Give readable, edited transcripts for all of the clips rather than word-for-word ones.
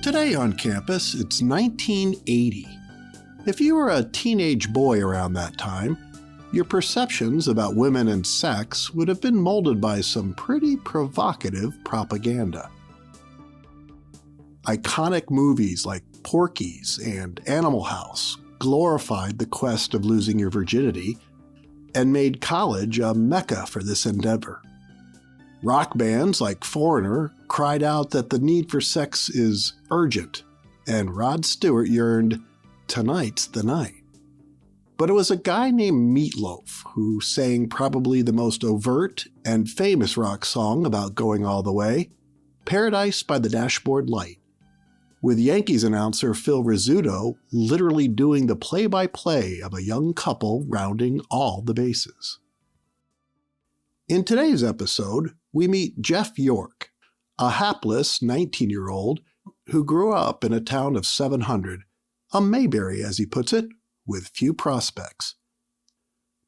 Today on campus, it's 1980. If you were a teenage boy around that time, your perceptions about women and sex would have been molded by some pretty provocative propaganda. Iconic movies like Porky's and Animal House glorified the quest of losing your virginity and made college a mecca for this endeavor. Rock bands like Foreigner cried out that the need for sex is urgent, and Rod Stewart yearned, "Tonight's the night." But it was a guy named Meatloaf who sang probably the most overt and famous rock song about going all the way, Paradise by the Dashboard Light, with Yankees announcer Phil Rizzuto literally doing the play-by-play of a young couple rounding all the bases. In today's episode, we meet Jeff York, a hapless 19-year-old who grew up in a town of 700, a Mayberry as he puts it, with few prospects.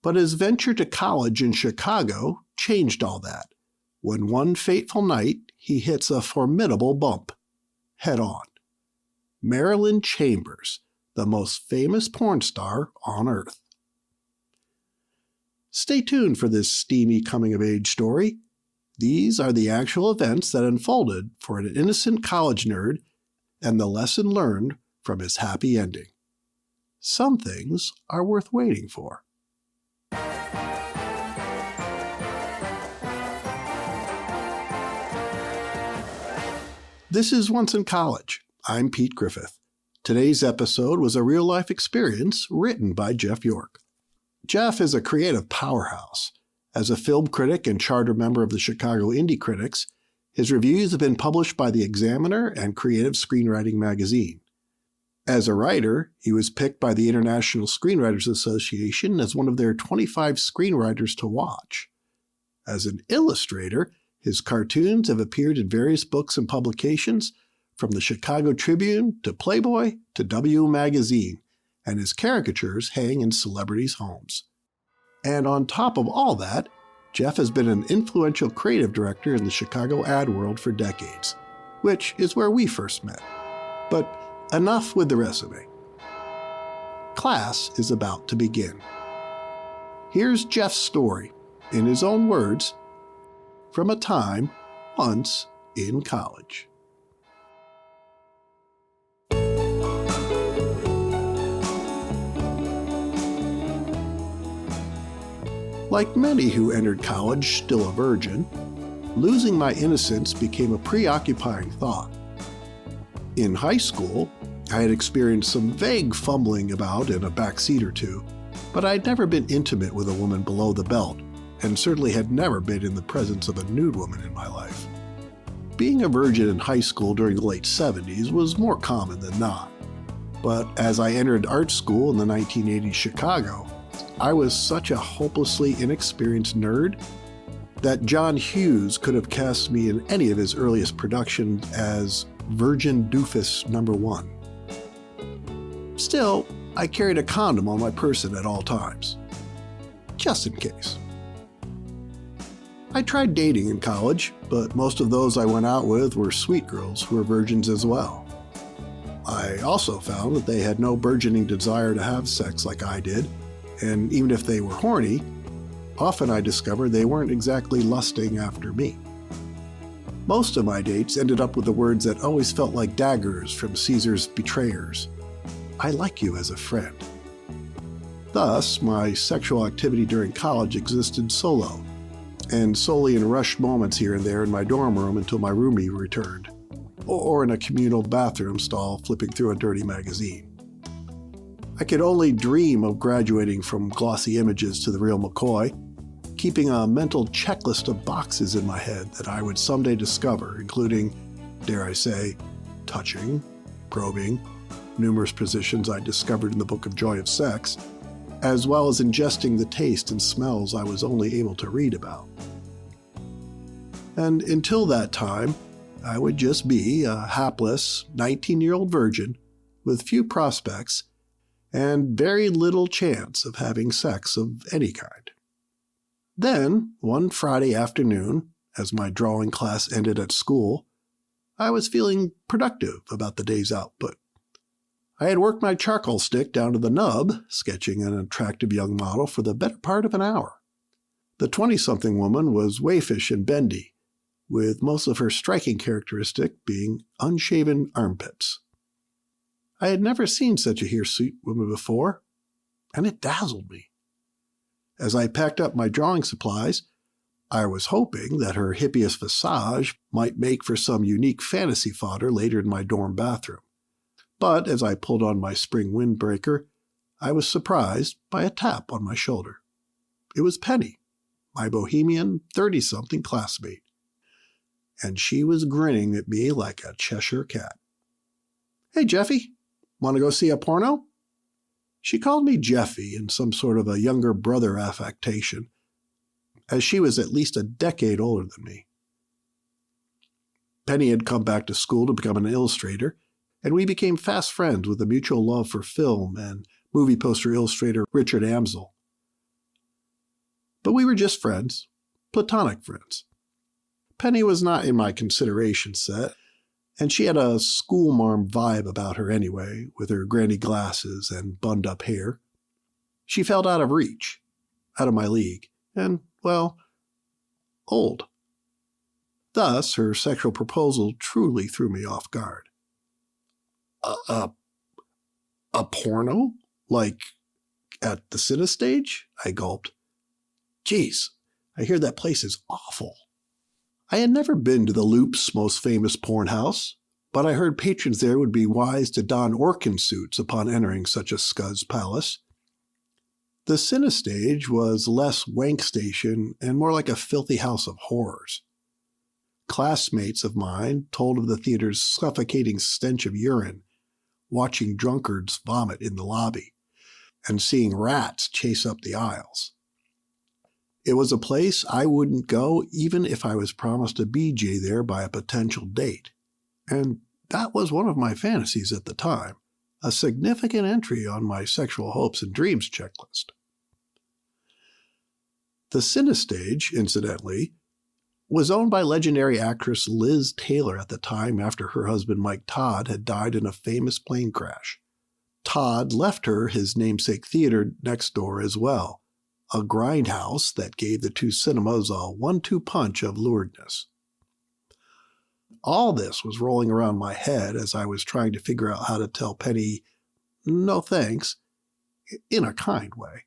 But his venture to college in Chicago changed all that, when one fateful night he hits a formidable bump, head on. Marilyn Chambers, the most famous porn star on Earth. Stay tuned for this steamy coming-of-age story. These are the actual events that unfolded for an innocent college nerd and the lesson learned from his happy ending. Some things are worth waiting for. This is Once in College. I'm Pete Griffith. Today's episode was a real-life experience written by Jeff York. Jeff is a creative powerhouse. As a film critic and charter member of the Chicago Indie Critics, his reviews have been published by the Examiner and Creative Screenwriting magazine. As a writer, he was picked by the International Screenwriters Association as one of their 25 screenwriters to watch. As an illustrator, his cartoons have appeared in various books and publications, from the Chicago Tribune to Playboy to W Magazine, and his caricatures hang in celebrities' homes. And on top of all that, Jeff has been an influential creative director in the Chicago ad world for decades, which is where we first met. But enough with the resume. Class is about to begin. Here's Jeff's story, in his own words, from a time once in college. Like many who entered college still a virgin, losing my innocence became a preoccupying thought. In high school, I had experienced some vague fumbling about in a backseat or two, but I'd never been intimate with a woman below the belt, and certainly had never been in the presence of a nude woman in my life. Being a virgin in high school during the late 70s was more common than not. But as I entered art school in the 1980s Chicago, I was such a hopelessly inexperienced nerd that John Hughes could have cast me in any of his earliest productions as Virgin Doofus number 1. Still, I carried a condom on my person at all times, just in case. I tried dating in college, but most of those I went out with were sweet girls who were virgins as well. I also found that they had no burgeoning desire to have sex like I did, and even if they were horny, often I discovered they weren't exactly lusting after me. Most of my dates ended up with the words that always felt like daggers from Caesar's betrayers. I like you as a friend. Thus, my sexual activity during college existed solo, and solely in rushed moments here and there in my dorm room until my roomie returned, or in a communal bathroom stall flipping through a dirty magazine. I could only dream of graduating from glossy images to the real McCoy, keeping a mental checklist of boxes in my head that I would someday discover, including, dare I say, touching, probing, numerous positions I discovered in the Book of Joy of Sex, as well as ingesting the taste and smells I was only able to read about. And until that time, I would just be a hapless 19-year-old virgin with few prospects and very little chance of having sex of any kind. Then, one Friday afternoon, as my drawing class ended at school, I was feeling productive about the day's output. I had worked my charcoal stick down to the nub, sketching an attractive young model for the better part of an hour. The 20-something woman was waifish and bendy, with most of her striking characteristic being unshaven armpits. I had never seen such a hirsute woman before, and it dazzled me. As I packed up my drawing supplies, I was hoping that her hideous visage might make for some unique fantasy fodder later in my dorm bathroom. But as I pulled on my spring windbreaker, I was surprised by a tap on my shoulder. It was Penny, my bohemian 30-something classmate, and she was grinning at me like a Cheshire cat. "Hey, Jeffy, want to go see a porno?" She called me Jeffy in some sort of a younger brother affectation, as she was at least a decade older than me. Penny had come back to school to become an illustrator, and we became fast friends with a mutual love for film and movie poster illustrator Richard Amsel. But we were just friends, platonic friends. Penny was not in my consideration set, and she had a schoolmarm vibe about her anyway, with her granny glasses and bund-up hair. She felt out of reach, out of my league, and, well, old. Thus, her sexual proposal truly threw me off guard. A porno? Like at the CineStage? I gulped. Geez, I hear that place is awful. I had never been to the Loop's most famous porn house, but I heard patrons there would be wise to don orkin suits upon entering such a scuzz palace. The CineStage was less wank station and more like a filthy house of horrors. Classmates of mine told of the theater's suffocating stench of urine, watching drunkards vomit in the lobby, and seeing rats chase up the aisles. It was a place I wouldn't go even if I was promised a BJ there by a potential date. And that was one of my fantasies at the time, a significant entry on my sexual hopes and dreams checklist. The CineStage, incidentally, was owned by legendary actress Liz Taylor at the time after her husband Mike Todd had died in a famous plane crash. Todd left her his namesake theater next door as well, a grindhouse that gave the two cinemas a 1-2 punch of luridness. All this was rolling around my head as I was trying to figure out how to tell Penny, no thanks, in a kind way.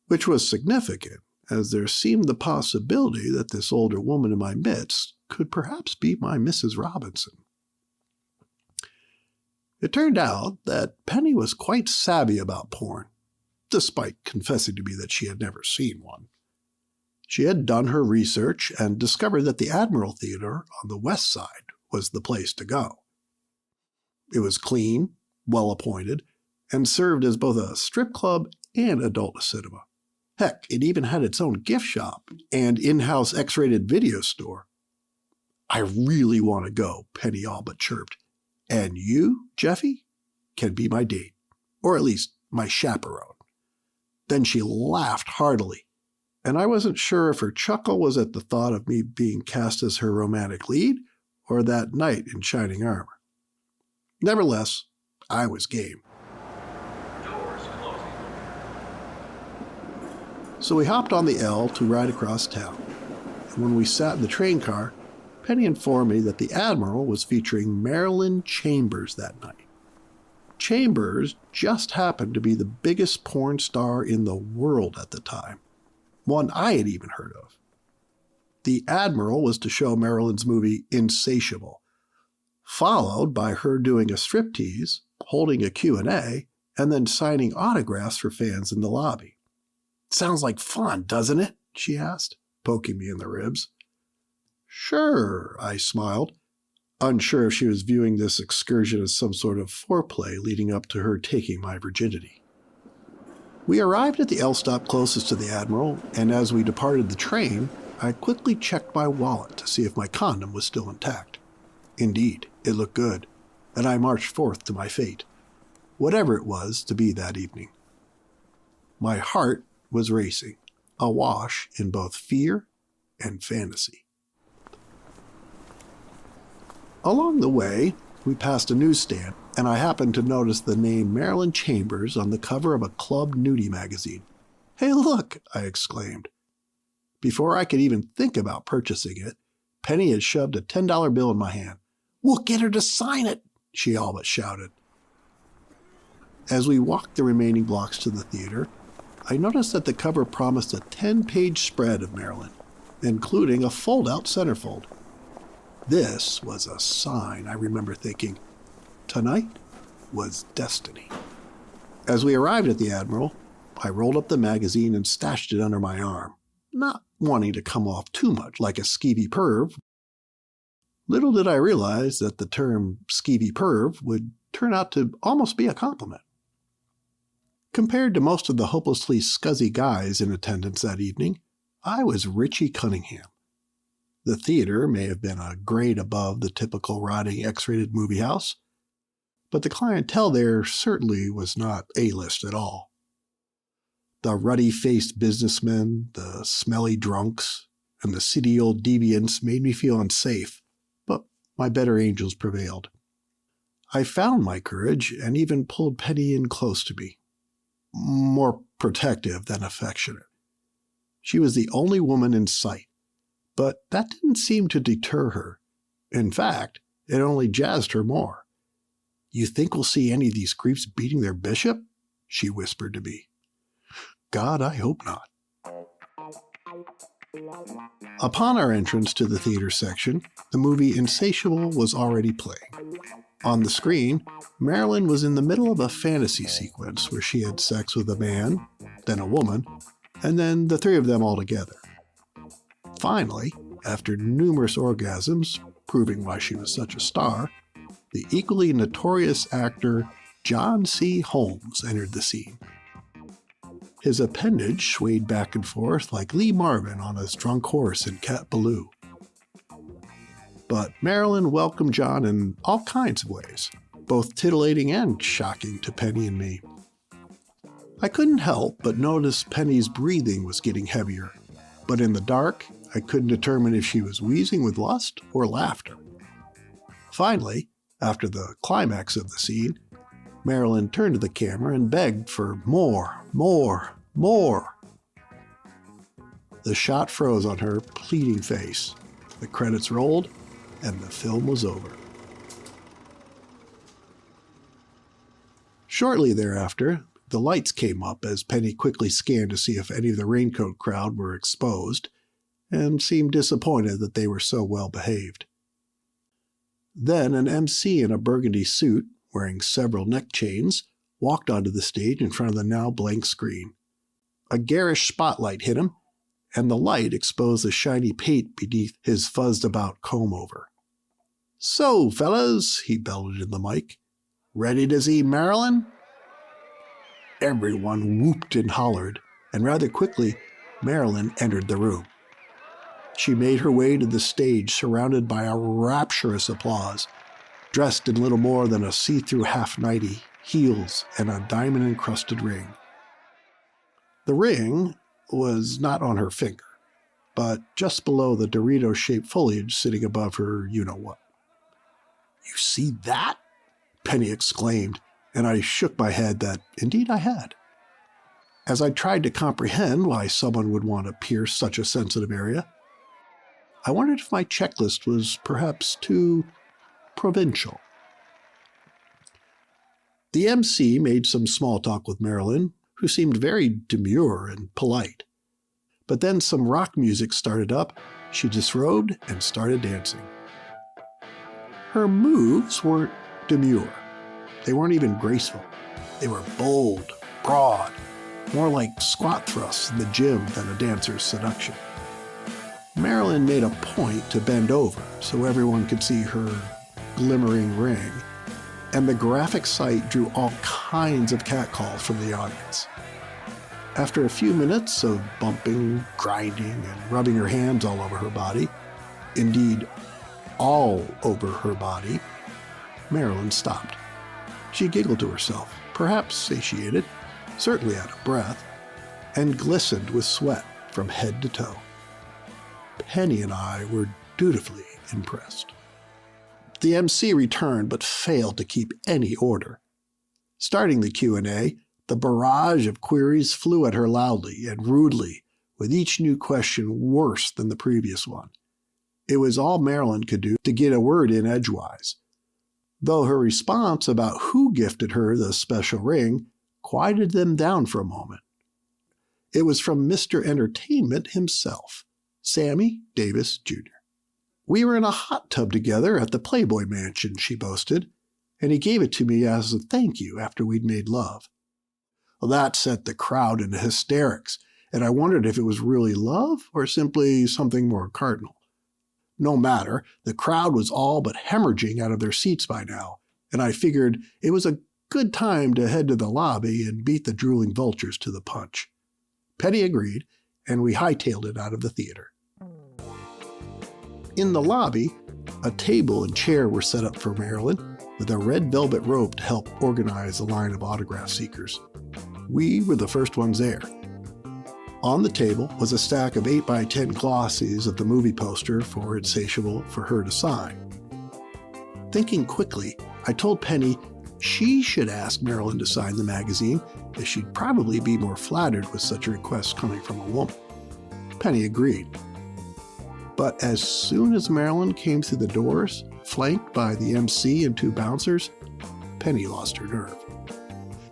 Which was significant, as there seemed the possibility that this older woman in my midst could perhaps be my Mrs. Robinson. It turned out that Penny was quite savvy about porn, despite confessing to me that she had never seen one. She had done her research and discovered that the Admiral Theater on the west side was the place to go. It was clean, well-appointed, and served as both a strip club and adult cinema. Heck, it even had its own gift shop and in-house X-rated video store. "I really want to go," Penny all but chirped. "And you, Jeffy, can be my date, or at least my chaperone." Then she laughed heartily, and I wasn't sure if her chuckle was at the thought of me being cast as her romantic lead or that knight in shining armor. Nevertheless, I was game. So we hopped on the L to ride across town, and when we sat in the train car, Penny informed me that the Admiral was featuring Marilyn Chambers that night. Chambers just happened to be the biggest porn star in the world at the time, one I had even heard of. The Admiral was to show Marilyn's movie Insatiable, followed by her doing a striptease, holding a Q&A, and then signing autographs for fans in the lobby. "Sounds like fun, doesn't it?" she asked, poking me in the ribs. "Sure," I smiled, unsure if she was viewing this excursion as some sort of foreplay leading up to her taking my virginity. We arrived at the L stop closest to the Admiral, and as we departed the train, I quickly checked my wallet to see if my condom was still intact. Indeed, it looked good, and I marched forth to my fate, whatever it was to be that evening. My heart was racing, awash in both fear and fantasy. Along the way, we passed a newsstand, and I happened to notice the name Marilyn Chambers on the cover of a club nudie magazine. "Hey, look!" I exclaimed. Before I could even think about purchasing it, Penny had shoved a $10 bill in my hand. "We'll get her to sign it!" she all but shouted. As we walked the remaining blocks to the theater, I noticed that the cover promised a 10-page spread of Marilyn, including a fold-out centerfold. This was a sign, I remember thinking. Tonight was destiny. As we arrived at the Admiral, I rolled up the magazine and stashed it under my arm, not wanting to come off too much like a skeevy perv. Little did I realize that the term skeevy perv would turn out to almost be a compliment. Compared to most of the hopelessly scuzzy guys in attendance that evening, I was Richie Cunningham. The theater may have been a grade above the typical rotting X-rated movie house, but the clientele there certainly was not A-list at all. The ruddy-faced businessmen, the smelly drunks, and the city-old deviants made me feel unsafe, but my better angels prevailed. I found my courage and even pulled Penny in close to me, more protective than affectionate. She was the only woman in sight, but that didn't seem to deter her. In fact, it only jazzed her more. "You think we'll see any of these creeps beating their bishop?" she whispered to me. God, I hope not. Upon our entrance to the theater section, the movie Insatiable was already playing. On the screen, Marilyn was in the middle of a fantasy sequence where she had sex with a man, then a woman, and then the three of them all together. Finally, after numerous orgasms, proving why she was such a star, the equally notorious actor John C. Holmes entered the scene. His appendage swayed back and forth like Lee Marvin on his drunk horse in Cat Ballou. But Marilyn welcomed John in all kinds of ways, both titillating and shocking to Penny and me. I couldn't help but notice Penny's breathing was getting heavier, but in the dark, I couldn't determine if she was wheezing with lust or laughter. Finally, after the climax of the scene, Marilyn turned to the camera and begged for more. The shot froze on her pleading face. The credits rolled, and the film was over. Shortly thereafter, the lights came up as Penny quickly scanned to see if any of the raincoat crowd were exposed, and seemed disappointed that they were so well behaved. Then an MC in a burgundy suit, wearing several neck chains, walked onto the stage in front of the now blank screen. A garish spotlight hit him, and the light exposed the shiny pate beneath his fuzzed-about comb-over. "So, fellas," he bellowed in the mic, "ready to see Marilyn?" Everyone whooped and hollered, and rather quickly, Marilyn entered the room. She made her way to the stage surrounded by a rapturous applause, dressed in little more than a see-through half-nightie, heels, and a diamond-encrusted ring. The ring was not on her finger, but just below the Dorito-shaped foliage sitting above her you-know-what. "You see that?" Penny exclaimed, and I shook my head that indeed I had. As I tried to comprehend why someone would want to pierce such a sensitive area, I wondered if my checklist was perhaps too provincial. The MC made some small talk with Marilyn, who seemed very demure and polite. But then some rock music started up, she disrobed and started dancing. Her moves weren't demure. They weren't even graceful. They were bold, broad, more like squat thrusts in the gym than a dancer's seduction. Marilyn made a point to bend over so everyone could see her glimmering ring, and the graphic sight drew all kinds of catcalls from the audience. After a few minutes of bumping, grinding, and rubbing her hands all over her body, indeed, all over her body, Marilyn stopped. She giggled to herself, perhaps satiated, certainly out of breath, and glistened with sweat from head to toe. Penny and I were dutifully impressed. The MC returned but failed to keep any order. Starting the Q&A, the barrage of queries flew at her loudly and rudely, with each new question worse than the previous one. It was all Marilyn could do to get a word in edgewise, though her response about who gifted her the special ring quieted them down for a moment. It was from Mr. Entertainment himself, Sammy Davis Jr. "We were in a hot tub together at the Playboy Mansion," she boasted, "and he gave it to me as a thank you after we'd made love." Well, that set the crowd into hysterics, and I wondered if it was really love or simply something more cardinal. No matter, the crowd was all but hemorrhaging out of their seats by now, and I figured it was a good time to head to the lobby and beat the drooling vultures to the punch. Penny agreed, and we hightailed it out of the theater. In the lobby, a table and chair were set up for Marilyn, with a red velvet rope to help organize a line of autograph seekers. We were the first ones there. On the table was a stack of 8x10 glossies of the movie poster for Insatiable for her to sign. Thinking quickly, I told Penny she should ask Marilyn to sign the magazine, as she'd probably be more flattered with such a request coming from a woman. Penny agreed. But as soon as Marilyn came through the doors, flanked by the MC and two bouncers, Penny lost her nerve.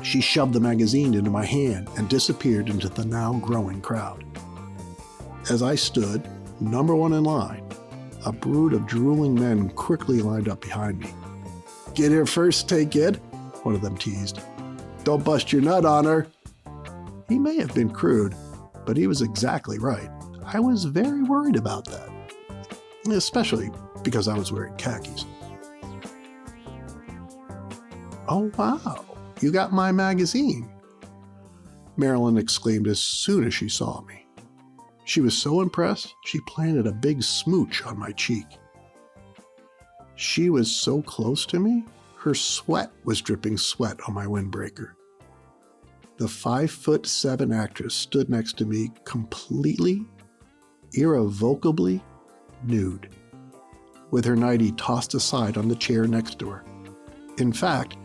She shoved the magazine into my hand and disappeared into the now growing crowd. As I stood, number one in line, a brood of drooling men quickly lined up behind me. "Get here first, take it," one of them teased. "Don't bust your nut on her." He may have been crude, but he was exactly right. I was very worried about that, especially because I was wearing khakis. "Oh, wow, you got my magazine," Marilyn exclaimed as soon as she saw me. She was so impressed, she planted a big smooch on my cheek. She was so close to me, her sweat was dripping sweat on my windbreaker. The 5'7" actress stood next to me completely, irrevocably nude, with her nightie tossed aside on the chair next to her. In fact,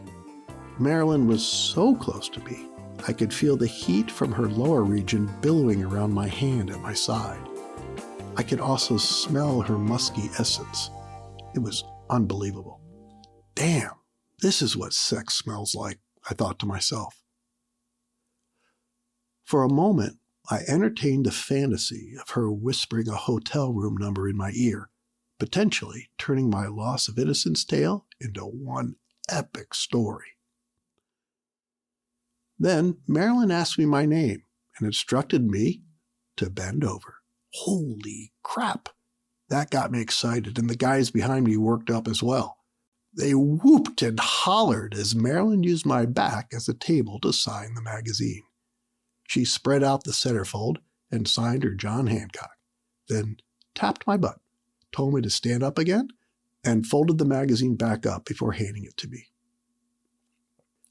Marilyn was so close to me, I could feel the heat from her lower region billowing around my hand at my side. I could also smell her musky essence. It was unbelievable. Damn, this is what sex smells like, I thought to myself. For a moment, I entertained the fantasy of her whispering a hotel room number in my ear, potentially turning my loss of innocence tale into one epic story. Then Marilyn asked me my name and instructed me to bend over. Holy crap! That got me excited, and the guys behind me worked up as well. They whooped and hollered as Marilyn used my back as a table to sign the magazine. She spread out the centerfold and signed her John Hancock, then tapped my butt, told me to stand up again, and folded the magazine back up before handing it to me.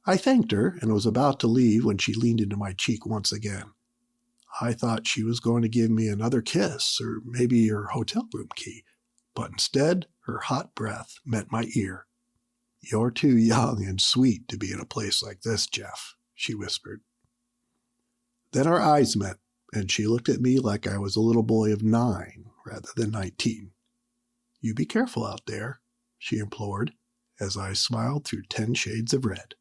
I thanked her and was about to leave when she leaned into my cheek once again. I thought she was going to give me another kiss or maybe her hotel room key, but instead her hot breath met my ear. "You're too young and sweet to be in a place like this, Jeff," she whispered. Then our eyes met, and she looked at me like I was a little boy of 9 rather than 19. "You be careful out there," she implored, as I smiled through 10 shades of red.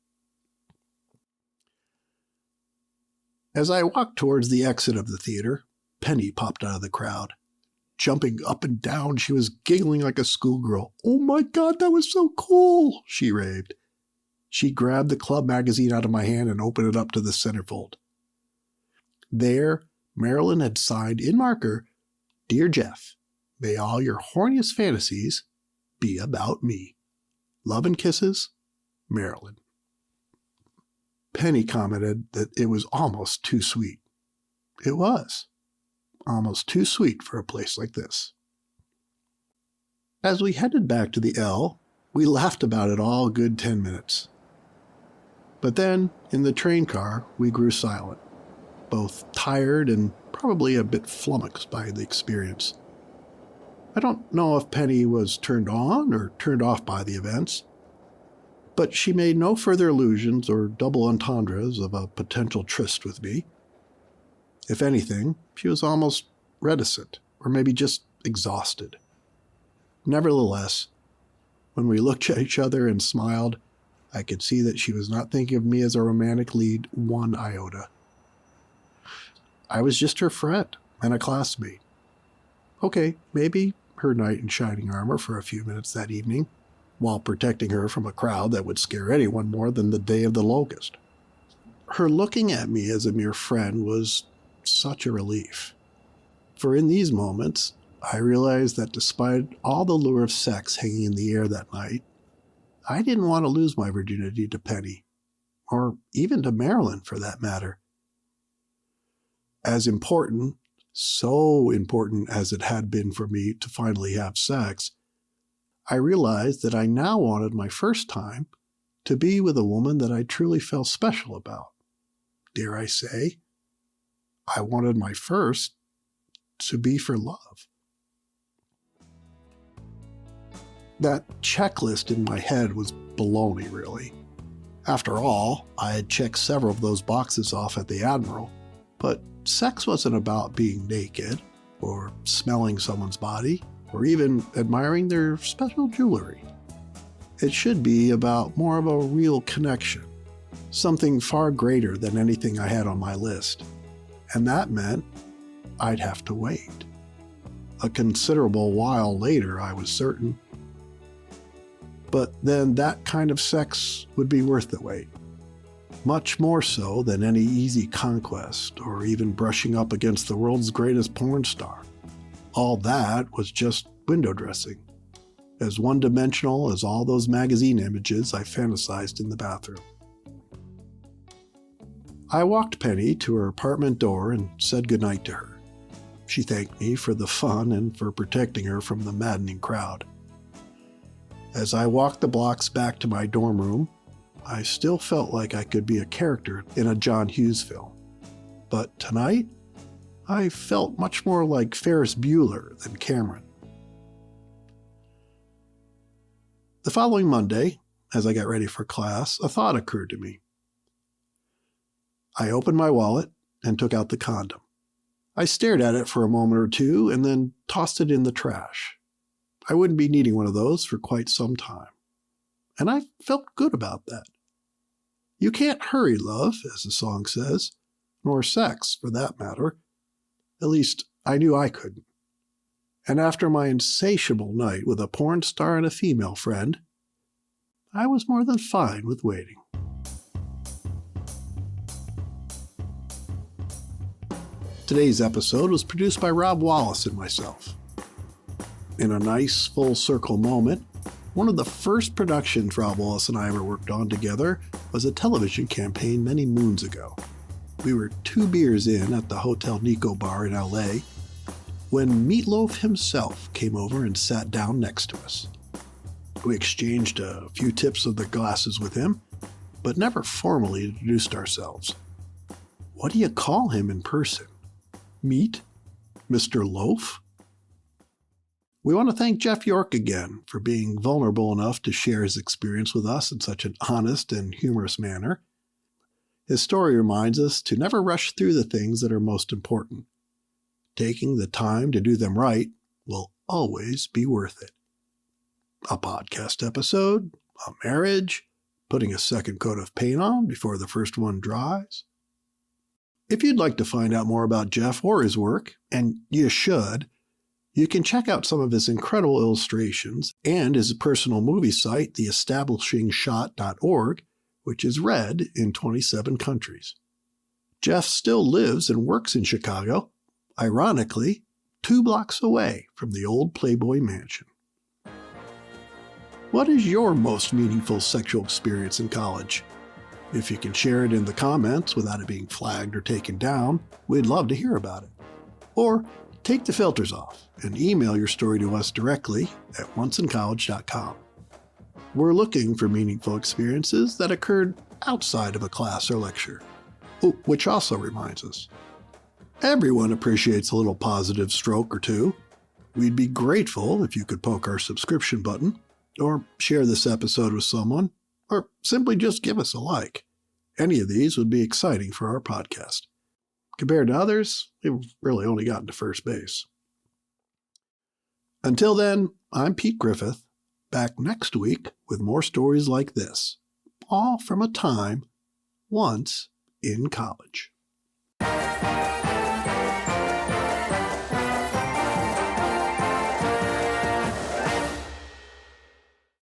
As I walked towards the exit of the theater, Penny popped out of the crowd. Jumping up and down, she was giggling like a schoolgirl. "Oh my God, that was so cool," she raved. She grabbed the club magazine out of my hand and opened it up to the centerfold. There, Marilyn had signed in marker, "Dear Jeff, may all your horniest fantasies be about me. Love and kisses, Marilyn." Penny commented that it was almost too sweet. It was. Almost too sweet for a place like this. As we headed back to the L, we laughed about it all a good 10 minutes. But then, in the train car, we grew silent, both tired and probably a bit flummoxed by the experience. I don't know if Penny was turned on or turned off by the events, but she made no further allusions or double entendres of a potential tryst with me. If anything, she was almost reticent, or maybe just exhausted. Nevertheless, when we looked at each other and smiled, I could see that she was not thinking of me as a romantic lead one iota. I was just her friend and a classmate. Okay, maybe her knight in shining armor for a few minutes that evening, while protecting her from a crowd that would scare anyone more than the day of the locust. Her looking at me as a mere friend was such a relief. For in these moments, I realized that despite all the lure of sex hanging in the air that night, I didn't want to lose my virginity to Penny, or even to Marilyn for that matter. As important, so important as it had been for me to finally have sex, I realized that I now wanted my first time to be with a woman that I truly felt special about. Dare I say, I wanted my first to be for love. That checklist in my head was baloney, really. After all, I had checked several of those boxes off at the Admiral, but sex wasn't about being naked, or smelling someone's body, or even admiring their special jewelry. It should be about more of a real connection, something far greater than anything I had on my list. And that meant I'd have to wait. A considerable while later, I was certain. But then that kind of sex would be worth the wait. Much more so than any easy conquest or even brushing up against the world's greatest porn star. All that was just window dressing, as one-dimensional as all those magazine images I fantasized in the bathroom. I walked Penny to her apartment door and said goodnight to her. She thanked me for the fun and for protecting her from the maddening crowd. As I walked the blocks back to my dorm room, I still felt like I could be a character in a John Hughes film. But tonight, I felt much more like Ferris Bueller than Cameron. The following Monday, as I got ready for class, a thought occurred to me. I opened my wallet and took out the condom. I stared at it for a moment or two and then tossed it in the trash. I wouldn't be needing one of those for quite some time. And I felt good about that. You can't hurry love, as the song says, nor sex, for that matter. At least, I knew I couldn't. And after my insatiable night with a porn star and a female friend, I was more than fine with waiting. Today's episode was produced by Rob Wallace and myself. In a nice full-circle moment, one of the first productions Rob Wallace and I ever worked on together was a television campaign many moons ago. We were 2 beers in at the Hotel Nico bar in LA when Meatloaf himself came over and sat down next to us. We exchanged a few tips of the glasses with him, but never formally introduced ourselves. What do you call him in person? Meat? Mr. Loaf? We want to thank Jeff York again for being vulnerable enough to share his experience with us in such an honest and humorous manner. His story reminds us to never rush through the things that are most important. Taking the time to do them right will always be worth it. A podcast episode, a marriage, putting a second coat of paint on before the first one dries. If you'd like to find out more about Jeff or his work, and you should, you can check out some of his incredible illustrations and his personal movie site, theestablishingshot.org, which is read in 27 countries. Jeff still lives and works in Chicago, ironically, 2 blocks away from the old Playboy Mansion. What is your most meaningful sexual experience in college? If you can share it in the comments without it being flagged or taken down, we'd love to hear about it. Or take the filters off and email your story to us directly at onceincollege.com. We're looking for meaningful experiences that occurred outside of a class or lecture. Oh, which also reminds us, everyone appreciates a little positive stroke or two. We'd be grateful if you could poke our subscription button, or share this episode with someone, or simply just give us a like. Any of these would be exciting for our podcast. Compared to others, we've really only gotten to first base. Until then, I'm Pete Griffith, back next week with more stories like this, all from a time once in college.